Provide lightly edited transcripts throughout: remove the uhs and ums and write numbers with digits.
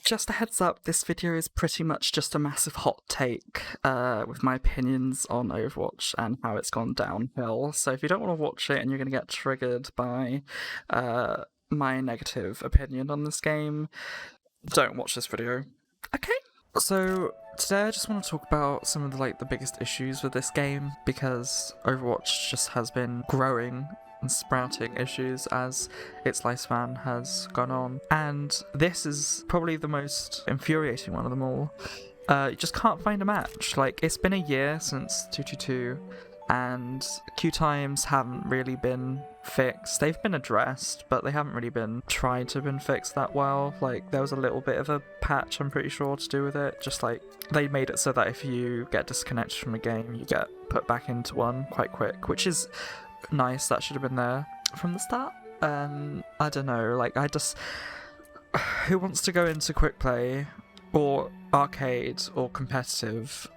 Just a heads up, this video is pretty much just a massive hot take with my opinions on Overwatch and how it's gone downhill. So if you don't want to watch it and you're going to get triggered by my negative opinion on this game, don't watch this video. Okay? So today I just want to talk about some of the biggest issues with this game, because Overwatch just has been growing and sprouting issues as its lifespan has gone on, and this is probably the most infuriating one of them all. You just can't find a match. It's been a year since 222 and queue times haven't really been fixed. They've been addressed, but they haven't really been tried to have been fixed that well. There was a little bit of a patch, I'm pretty sure, to do with it. Just they made it so that if you get disconnected from a game, you get put back into one quite quick, which is nice. That should have been there from the start. I don't know, who wants to go into quick play or arcade or competitive?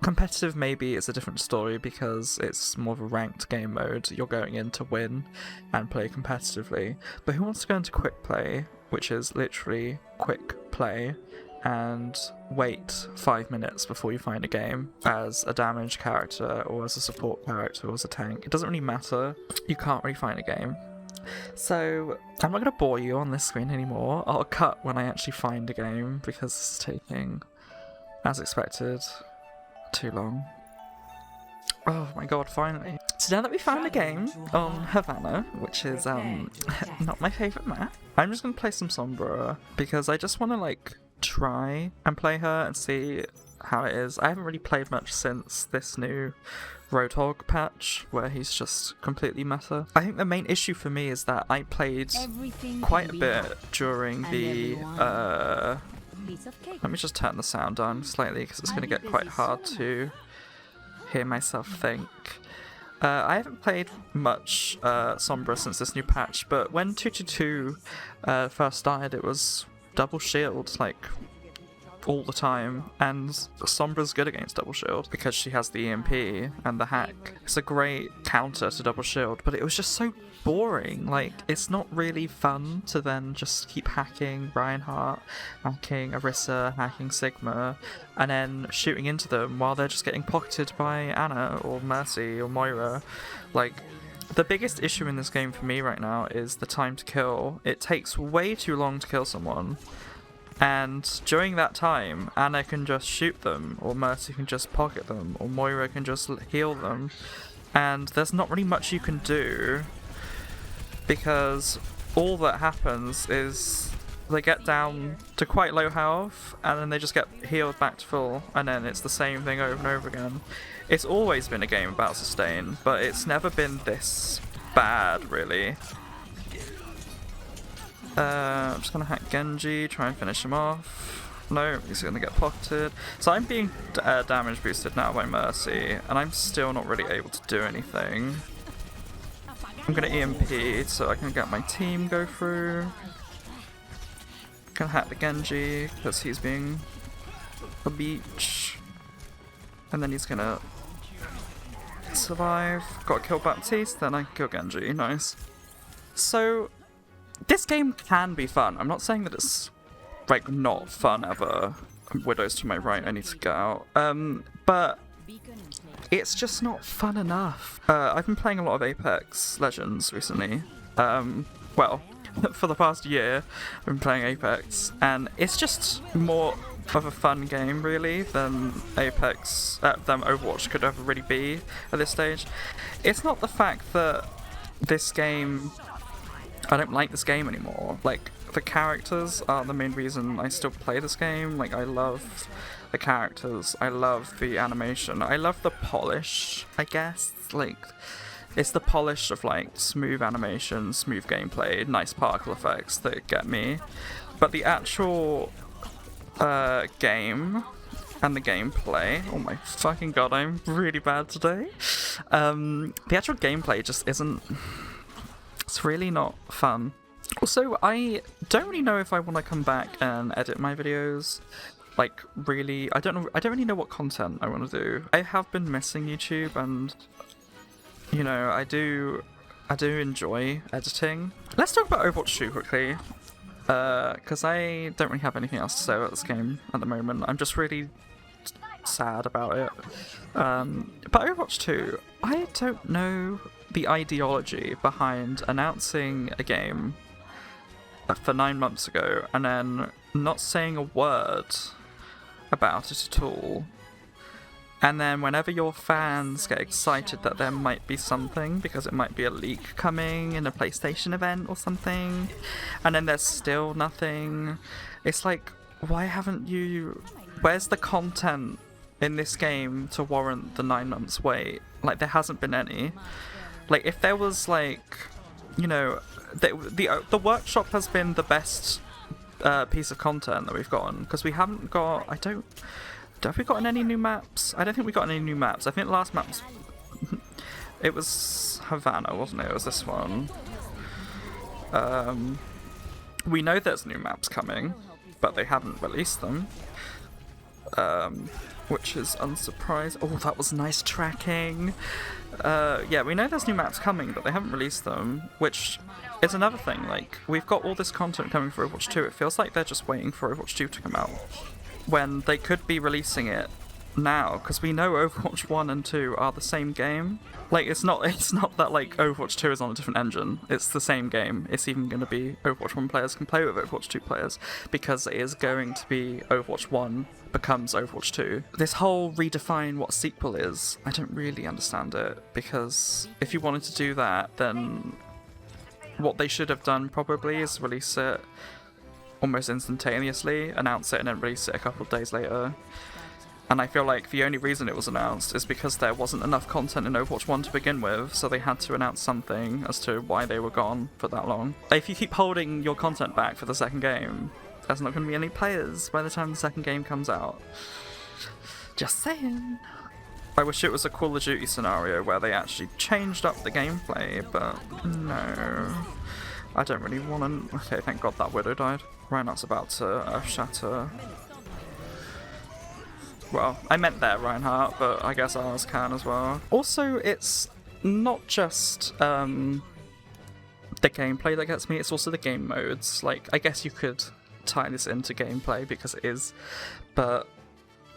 Competitive maybe is a different story because it's more of a ranked game mode. You're going in to win and play competitively. But who wants to go into quick play, which is literally quick play, and wait 5 minutes before you find a game as a damage character or as a support character or as a tank? It doesn't really matter. You can't really find a game. So I'm not going to bore you on this screen anymore. I'll cut when I actually find a game because it's taking, as expected, too long. Oh my god, finally. So now that we found a game on Havana, which is not my favourite map, I'm just going to play some Sombra because I just want to try and play her and see how it is. I haven't really played much since this new Roadhog patch where he's just completely meta. I think the main issue for me is that I played quite a bit during the let me just turn the sound down slightly because it's going to get quite hard to hear myself think. I haven't played much Sombra since this new patch, but when 222 first started, it was double shield all the time, and Sombra's good against double shield because she has the EMP and the hack. It's a great counter to double shield, but it was just so boring. It's not really fun to then just keep hacking Reinhardt, hacking Orisa, hacking Sigma, and then shooting into them while they're just getting pocketed by Anna or Mercy or Moira. The biggest issue in this game for me right now is the time to kill. It takes way too long to kill someone, and during that time, Anna can just shoot them, or Mercy can just pocket them, or Moira can just heal them, and there's not really much you can do, because all that happens is they get down to quite low health, and then they just get healed back to full, and then it's the same thing over and over again. It's always been a game about sustain, but it's never been this bad, really. I'm just gonna hack Genji, try and finish him off. No, he's gonna get pocketed. So I'm being damage boosted now by Mercy, and I'm still not really able to do anything. I'm gonna EMP so I can get my team go through. Gonna hack the Genji because he's being a beach, and then he's gonna survive. Got to kill Baptiste, then I kill Genji. Nice. So this game can be fun. I'm not saying that it's not fun ever. Widow's to my right, I need to get out. But it's just not fun enough. I've been playing a lot of Apex Legends recently. Well, for the past year, I've been playing Apex, and it's just more of a fun game, really, than than Overwatch could ever really be at this stage. It's not the fact that this game, I don't like this game anymore. The characters are the main reason I still play this game. I love the characters, I love the animation, I love the polish, I guess. It's the polish of smooth animation, smooth gameplay, nice particle effects that get me. But the actual game and the gameplay, oh my fucking god, I'm really bad today. The actual gameplay just isn't, it's really not fun. Also, I don't really know if I want to come back and edit my videos. Really, I don't really know what content I want to do. I have been missing YouTube, and I do enjoy editing. Let's talk about Overwatch 2 quickly. because I don't really have anything else to say about this game at the moment. I'm just really sad about it. But Overwatch 2, I don't know the ideology behind announcing a game for 9 months ago and then not saying a word about it at all. And then whenever your fans get excited that there might be something, because it might be a leak coming in a PlayStation event or something, and then there's still nothing, it's like, why haven't you... Where's the content in this game to warrant the 9 months wait? Like, there hasn't been any. Like, if there was, like, you know... The workshop has been the best piece of content that we've gotten, because we haven't got... Have we gotten any new maps? I don't think we got any new maps. I think the last map was... it was Havana, wasn't it? It was this one. We know there's new maps coming, but they haven't released them. Which is unsurprising. Oh, that was nice tracking. Yeah, we know there's new maps coming, but they haven't released them, which is another thing. Like, we've got all this content coming for Overwatch 2. It feels like they're just waiting for Overwatch 2 to come out, when they could be releasing it now, because we know Overwatch 1 and 2 are the same game. Like, it's not that, like, Overwatch 2 is on a different engine. It's the same game. It's even going to be Overwatch 1 players can play with Overwatch 2 players, because it is going to be Overwatch 1 becomes Overwatch 2. This whole redefine what sequel is, I don't really understand it, because if you wanted to do that, then what they should have done probably is release it almost instantaneously, announce it, and then release it a couple of days later. And I feel like the only reason it was announced is because there wasn't enough content in Overwatch 1 to begin with, so they had to announce something as to why they were gone for that long. If you keep holding your content back for the second game, there's not going to be any players by the time the second game comes out. Just saying. I wish it was a Call of Duty scenario where they actually changed up the gameplay, but no. I don't really want to... Okay, thank God that Widow died. Reinhardt's about to shatter. Well, I meant there, Reinhardt, but I guess ours can as well. Also, it's not just the gameplay that gets me, it's also the game modes. Like, I guess you could tie this into gameplay, because it is, but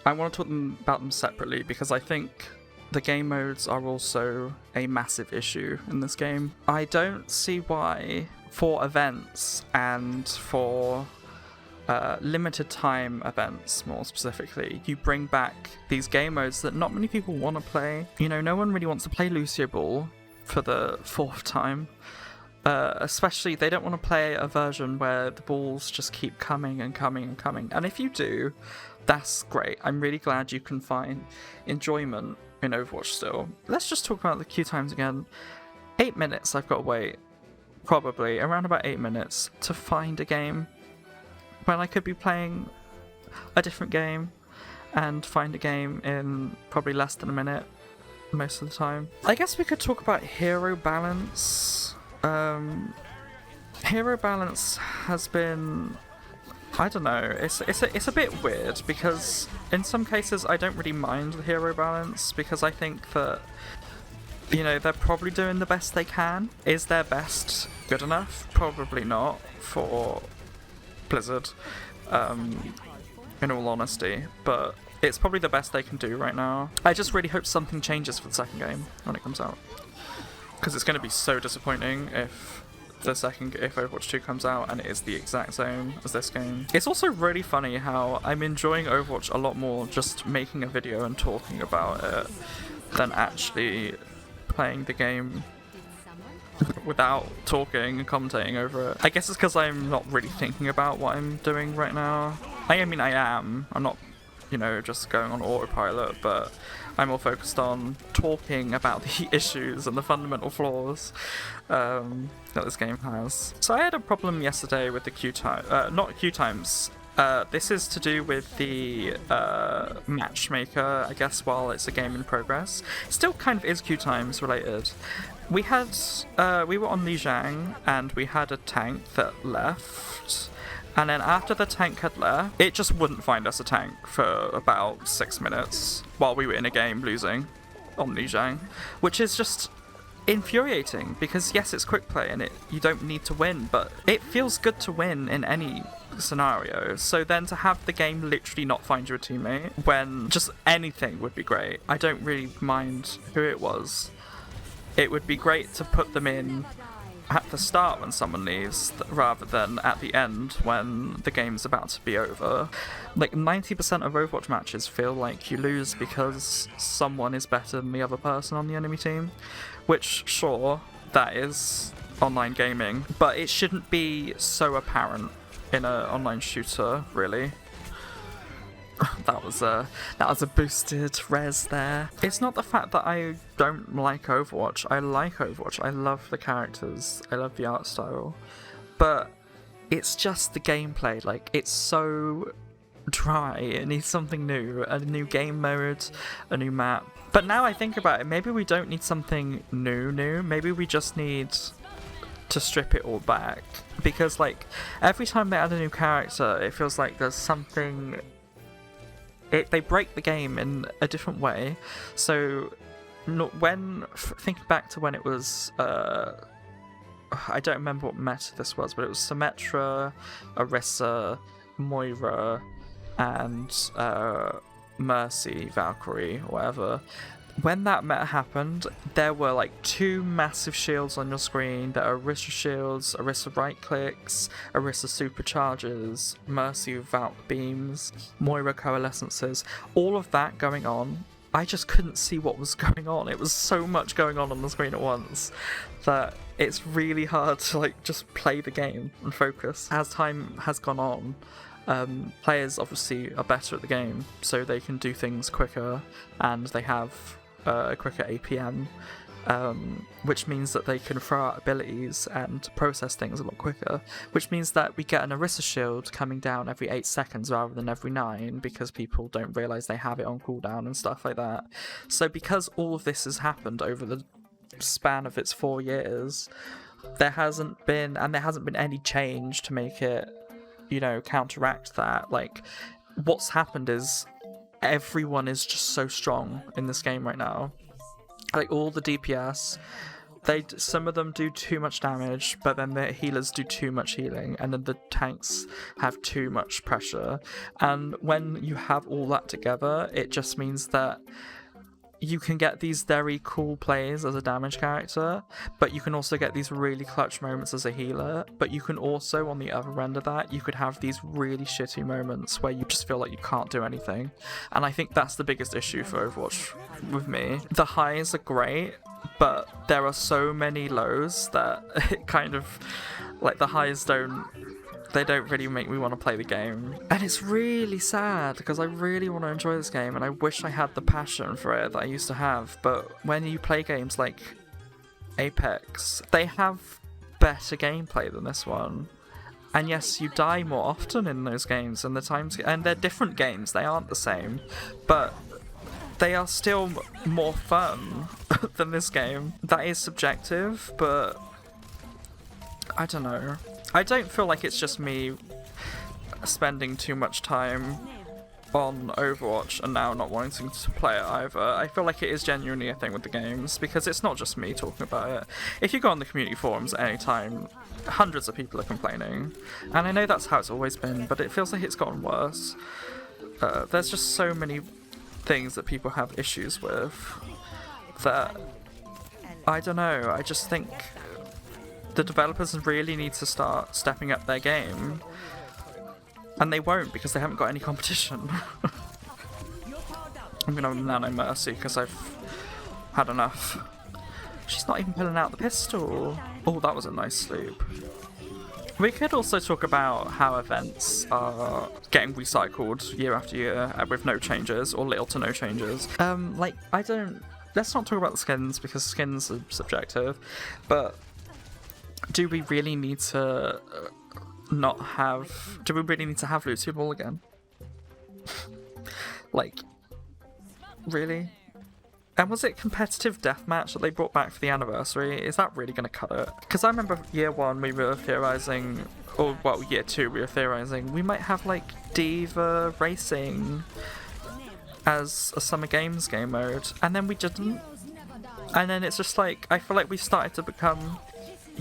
I want to talk about them separately, because I think the game modes are also a massive issue in this game. I don't see why, for events and for limited time events more specifically, you bring back these game modes that not many people want to play. You know, no one really wants to play Lucio Ball for the 4th time. Especially, they don't want to play a version where the balls just keep coming and coming and coming. And if you do, that's great. I'm really glad you can find enjoyment in Overwatch still. Let's just talk about the queue times again. 8 minutes I've got to wait, probably, around about 8 minutes, to find a game, when I could be playing a different game and find a game in probably less than a minute most of the time. I guess we could talk about hero balance. Hero balance has been... I don't know, it's a bit weird, because in some cases I don't really mind the hero balance, because I think that, you know, they're probably doing the best they can. Is their best good enough? Probably not for Blizzard, in all honesty, but it's probably the best they can do right now. I just really hope something changes for the second game when it comes out, because it's going to be so disappointing if Overwatch 2 comes out and it is the exact same as this game. It's also really funny how I'm enjoying Overwatch a lot more just making a video and talking about it than actually playing the game without talking and commentating over it. I guess it's because I'm not really thinking about what I'm doing right now. I mean, I am. I'm not, you know, just going on autopilot, but I'm more focused on talking about the issues and the fundamental flaws that this game has. So I had a problem yesterday with the queue time, not queue times. This is to do with the matchmaker, I guess, while it's a game in progress. Still kind of is queue times related. We were on Lijiang, and we had a tank that left, and then after the tank had left, it just wouldn't find us a tank for about 6 minutes while we were in a game losing on Lijiang, which is just infuriating, because yes, it's quick play and you don't need to win, but it feels good to win in any scenario. So then to have the game literally not find you a teammate when just anything would be great. I don't really mind who it was. It would be great to put them in at the start when someone leaves, rather than at the end when the game's about to be over. Like 90% of Overwatch matches feel like you lose because someone is better than the other person on the enemy team, which, sure, that is online gaming, but it shouldn't be so apparent in an online shooter, really. That was a boosted res there. It's not the fact that I don't like Overwatch. I like Overwatch. I love the characters. I love the art style. But it's just the gameplay. Like, it's so dry. It needs something new. A new game mode, a new map. But now I think about it, maybe we don't need something new. Maybe we just need to strip it all back. Because, like, every time they add a new character, it feels like there's something... They break the game in a different way. So, thinking back to when it was, I don't remember what meta this was, but it was Symmetra, Orisa, Moira, and Mercy, Valkyrie, or whatever. When that meta happened, there were like 2 massive shields on your screen. There are Orisa shields, Orisa right clicks, Orisa supercharges, Mercy Valk beams, Moira coalescences. All of that going on, I just couldn't see what was going on. It was so much going on the screen at once that it's really hard to like just play the game and focus. As time has gone on, players obviously are better at the game, so they can do things quicker, and they have a quicker APM, which means that they can throw out abilities and process things a lot quicker, which means that we get an Orisa shield coming down every 8 seconds rather than every 9, because people don't realise they have it on cooldown and stuff like that. So because all of this has happened over the span of its 4 years, there hasn't been any change to make it, you know, counteract that. Like, what's happened is everyone is just so strong in this game right now. Like, all the DPS, some of them do too much damage, but then the healers do too much healing, and then the tanks have too much pressure. And when you have all that together, it just means that you can get these very cool plays as a damage character, but you can also get these really clutch moments as a healer. But you can also, on the other end of that, you could have these really shitty moments where you just feel like you can't do anything. And I think that's the biggest issue for Overwatch with me. The highs are great, but there are so many lows that it kind of, like, the highs don't really make me want to play the game. And it's really sad, because I really want to enjoy this game, and I wish I had the passion for it that I used to have. But when you play games like Apex, they have better gameplay than this one. And yes, you die more often in those games, and they're different games, they aren't the same, but they are still more fun than this game. That is subjective, but I don't know. I don't feel like it's just me spending too much time on Overwatch and now not wanting to play it either. I feel like it is genuinely a thing with the games, because it's not just me talking about it. If you go on the community forums at any time, hundreds of people are complaining. And I know that's how it's always been, but it feels like it's gotten worse. There's just so many things that people have issues with that, I don't know, I just think the developers really need to start stepping up their game, and they won't because they haven't got any competition. I'm gonna nano Mercy because I've had enough. She's not even pulling out the pistol. Oh, that was a nice sleep. We could also talk about how events are getting recycled year after year with no changes, or little to no changes. Let's not talk about the skins, because skins are subjective, but do we really need to have Lucio Ball again? Like, really? And was it competitive deathmatch that they brought back for the anniversary? Is that really going to cut it? Because I remember year 1 we were theorising, or well, year 2 we were theorising, we might have like Diva Racing as a Summer Games game mode, and then we didn't. And then it's just like, I feel like we started to become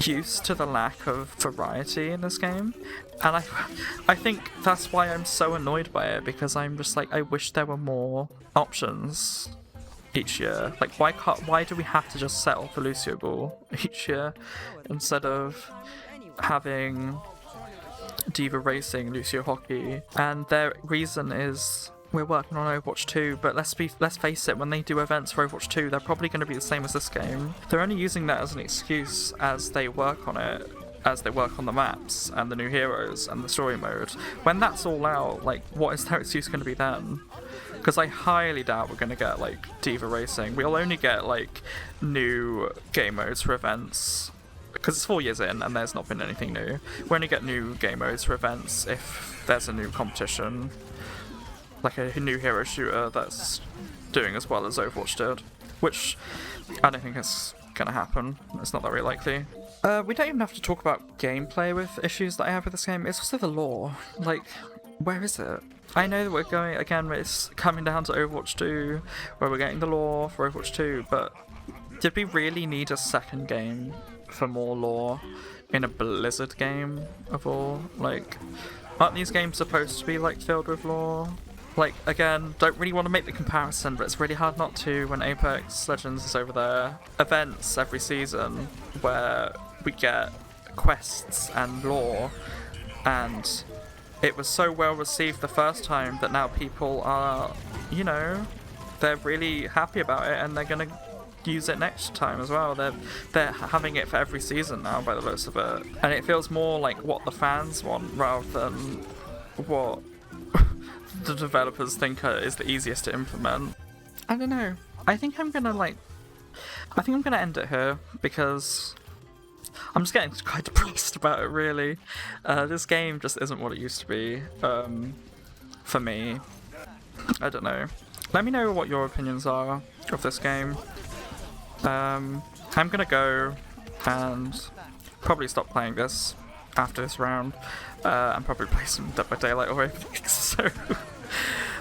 used to the lack of variety in this game, and I think that's why I'm so annoyed by it, because I'm just like, I wish there were more options each year. Like, why do we have to just settle for Lucio Ball each year instead of having Diva Racing, Lucio Hockey? And their reason is, we're working on Overwatch 2, but let's face it, when they do events for Overwatch 2, they're probably going to be the same as this game. They're only using that as an excuse as they work on it, as they work on the maps and the new heroes and the story mode. When that's all out, like, what is their excuse going to be then? Because I highly doubt we're going to get, like, Diva Racing. We'll only get, like, new game modes for events, because it's 4 years in and there's not been anything new. We only get new game modes for events if there's a new competition, like a new hero shooter that's doing as well as Overwatch did, which I don't think is gonna happen. It's not that very likely. We don't even have to talk about gameplay with issues that I have with this game. It's also the lore. Like, where is it? I know that we're going, again, it's coming down to Overwatch 2, where we're getting the lore for Overwatch 2, but did we really need a second game for more lore in a Blizzard game of all? Like, aren't these games supposed to be, like, filled with lore? Like, again, don't really want to make the comparison, but it's really hard not to when Apex Legends is over there. Events every season where we get quests and lore, and it was so well received the first time that now people are, you know, they're really happy about it and they're gonna use it next time as well. They're having it for every season now by the looks of it. And it feels more like what the fans want rather than what the developers think is the easiest to implement. I don't know. I think I'm gonna end it here because I'm just getting quite depressed about it, really. This game just isn't what it used to be, for me. I don't know. Let me know what your opinions are of this game. I'm gonna go and probably stop playing this after this round, and probably play some Dead by Daylight or anything. So,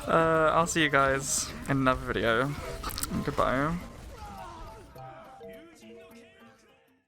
I'll see you guys in another video. Goodbye.